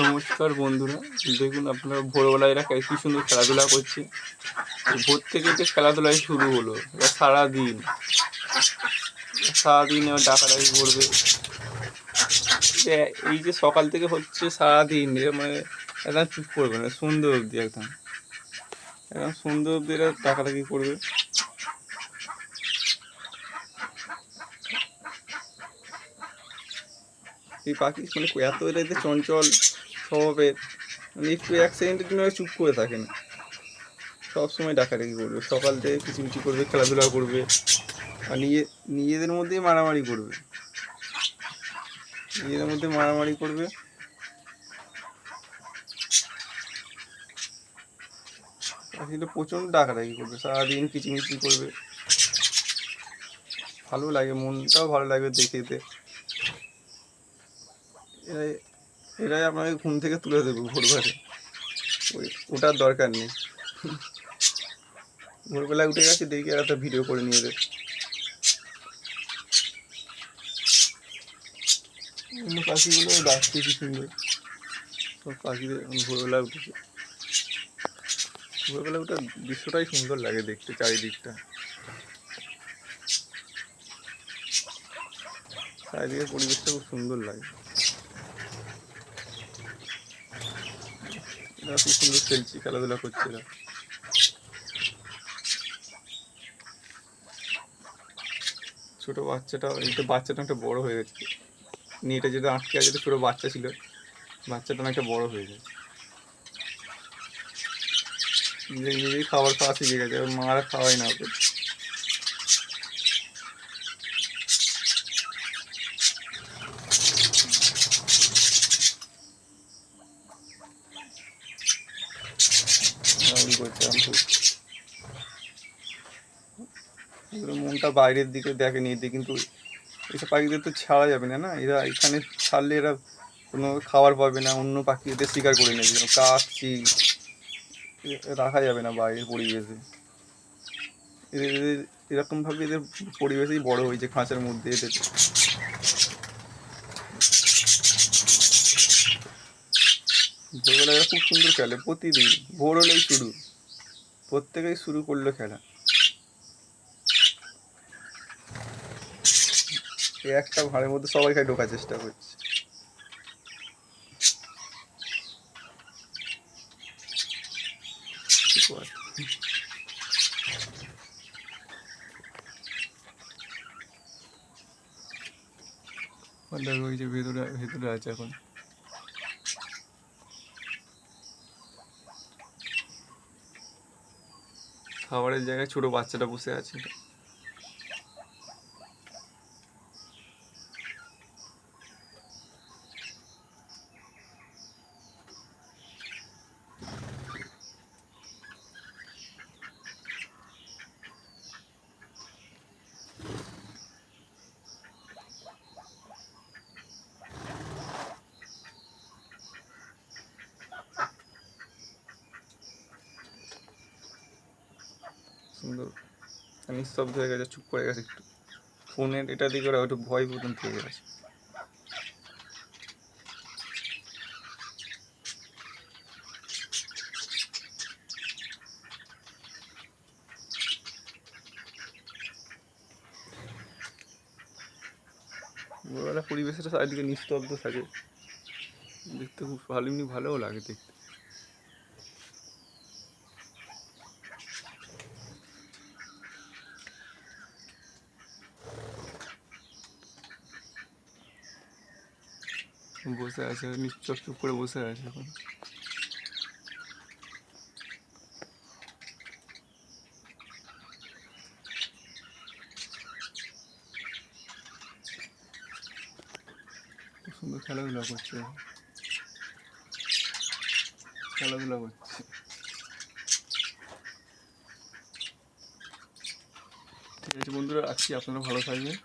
নমস্কার বন্ধুরা, দেখুন আপনারা ভোরবেলা এরা কি সুন্দর খেলাধুলা করছে। ভোর থেকে যে খেলাধুলাই শুরু হলো, এরা সারাদিন এবার ডাকাডাকি করবে। এই যে সকাল থেকে হচ্ছে সারাদিন এরা মানে একদম চুপ করবে না, সন্ধ্যে অবধি একদম সন্ধ্যে অবধি এরা ডাকাডাকি করবে। এই পাখি মানে এত এদের চঞ্চল স্বভাবের, মানে একটু এক সেকেন্ডের জন্য চুপ করে থাকে না, সবসময় ডাকাডাকি করবে। সকাল থেকে কিচিমিচি করবে, খেলাধুলা করবে, আর নিজেদের মধ্যেই মারামারি করবে। পাখিটা প্রচণ্ড ডাকাডাকি করবে, সারাদিন কিচিমিচি করবে। ভালো লাগে, মনটাও ভালো লাগবে দেখতে। এরাই আপনাকে ঘুম থেকে তুলে দেবে ভোরবেলায়, ওটার দরকার নেই। ভোরবেলায় উঠে গেছে, দেখি আর একটা ভিডিও করে নিয়ে দেবে। অন্য পাখিগুলো ডাকছে কি সুন্দর, সব পাখিদের ভোরবেলা উঠেছে। ভোরবেলা উঠে দৃশ্যটাই সুন্দর লাগে দেখতে, চারিদিকটা, চারিদিকের পরিবেশটা খুব সুন্দর লাগে। এরা খুব সুন্দর খেলছে, খেলাধুলা করছে এরা। ছোটো বাচ্চাটা, এই তো বাচ্চাটা একটা বড় হয়ে গেছে, নেটে যেটা আটকে আছে, যেটা ছোটো বাচ্চা ছিল, বাচ্চাটা অনেকটা বড় হয়ে গেছে, নিজেই খাবার খাওয়া শিখে গেছে, ওর মারা খাওয়াই না ওকে। মনটা বাইরের দিকে দেখে নিয়ে দিই, কিন্তু এইসব পাখিদের তো ছাড়া যাবে না। না, এরা এখানে ছাড়লে এরা কোনো খাবার পাবে না, অন্য পাখি এদের শিকার করে নেবে, যেন কাক চিল রাখা যাবে না বাইরের পরিবেশে। এদের এরকমভাবে এদের পরিবেশেই বড় হয়েছে, খাঁচার মধ্যে। এদের ভোরবেলা এরা খুব সুন্দর খেলে, প্রতিদিন ভোর হলেই শুরু, প্রত্যেকেই শুরু করলো খেলা। একটা ঘরের মধ্যে সবাই খাই ঢোকার চেষ্টা করছে। ওই যে ভেতরে আছে এখন। খাবারের জায়গায় ছোট বাচ্চাটা বসে আছে। সুন্দর নিস্তব্ধ হয়ে গেছে, চুপ করে গেছে একটু। ফোনের এটা দিকে ওরা একটু ভয় মতন থেকে গেছে। ভোরবেলা পরিবেশটা চারিদিকে নিস্তব্ধ থাকে, দেখতে খুব ভালো, এমনি ভালোও লাগে দেখতে। বসে আছে নিশ্চুপ চুপ করে বসে আছে এখন। খুব সুন্দর খেলাধুলা করছে। ঠিক আছে বন্ধুরা, রাখছি, আপনারা ভালো থাকবেন।